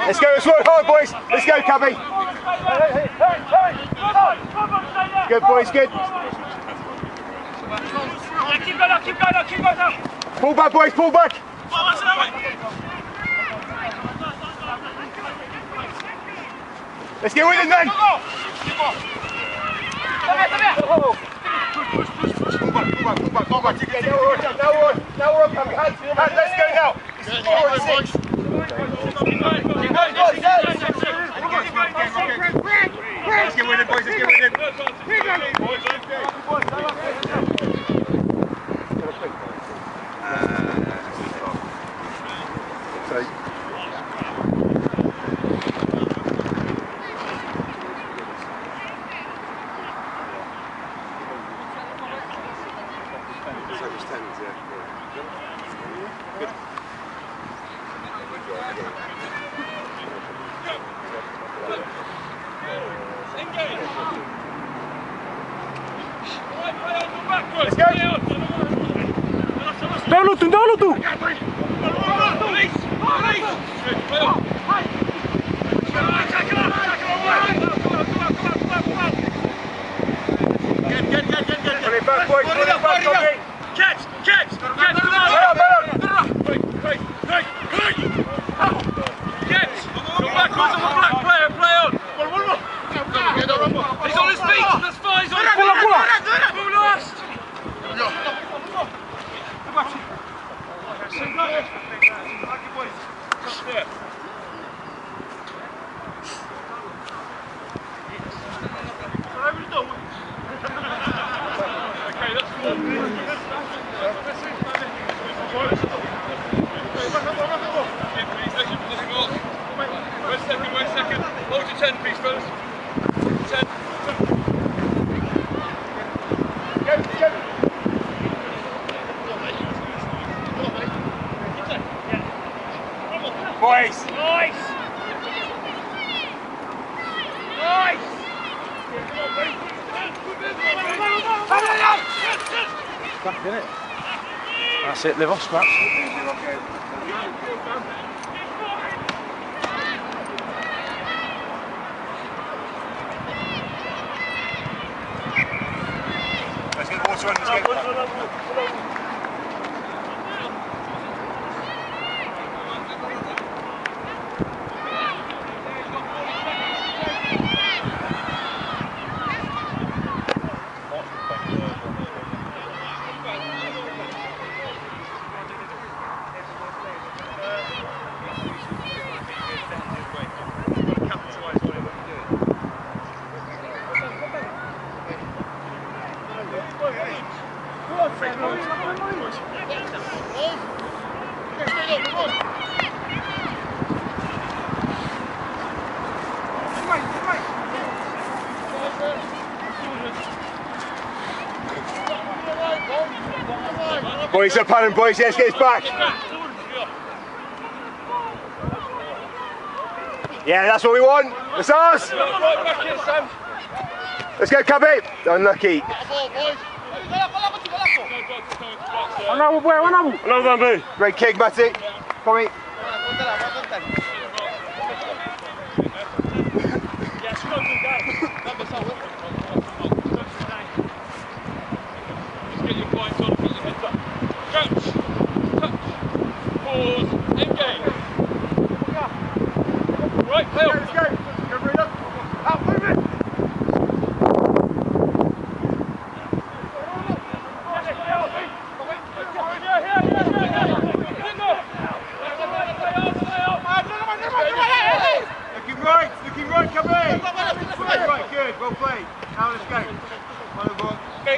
Let's go, let's work hard, boys. Let's go, Cubby. Good, boys, good. Keep going up, keep going up, keep going up. Pull back, boys, pull back. Let's get with it then. Come here. Pull back. Now we're on, Cubby. Hands, let's go now. This is 4 and 6. Let's get with it, boys, let's get with it. Let's go! Download toe! Catch! Go backwards on the black player, play on! He's on his feet, that's fine, he's on his feet! Who lost? Okay, that's good. Wait a second. Hold your 10 piece, fellas. 10. Boys! Nice! Back in it. That's it, live off scratch. Let's get the water in, let's get Boys, up on him, boys, let's get his back. Yeah, that's what we want. It's ours. Let's go, Cubby. Unlucky. Great kick, Matty. Come in. Get your points on, put your heads up. Crouch, touch, pause, engage. Right, play on. Let's go. Go, Bruno. Out, move it. Looking right, come in. Right, good, well played. Now let's go. One over. Go.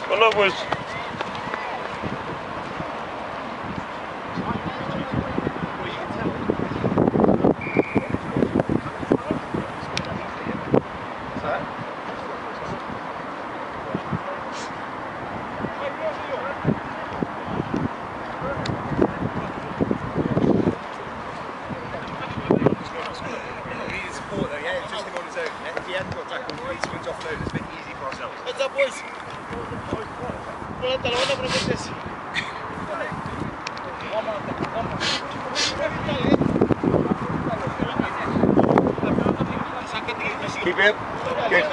One over. He needed support though, yeah? Just him on his own, yeah? If he hadn't got tackled, Keep it. Good.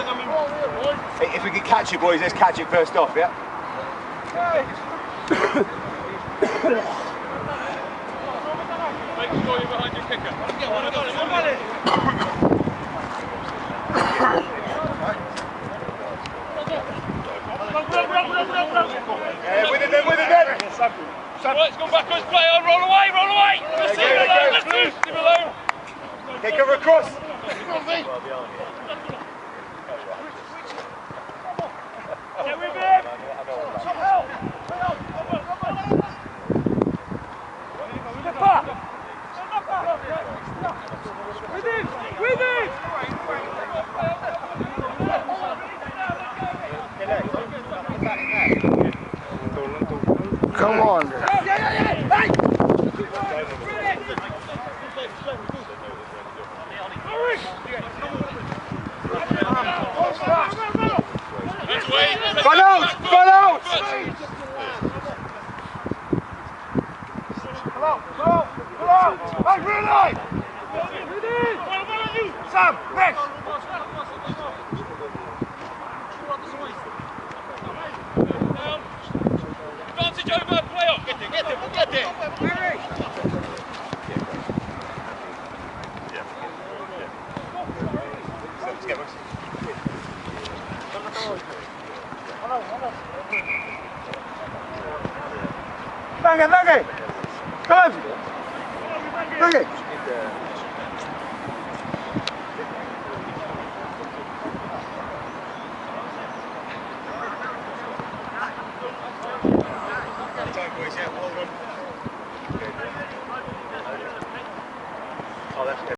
Hey, if we can catch it, boys, let's catch it first off, yeah? Make sure you're behind your kicker. Yeah, with it then, with it then. Right, it's gone backwards, play on, roll away, roll away! Let's leave it alone, let's leave it alone! Okay, cover across. Get with him! With him! With him! Come on. Run out! Run out! Come on! Come on! Come on! Hey, really? Sam, next! Advantage over, play off! Get it! Bang it! Come on! Bang it!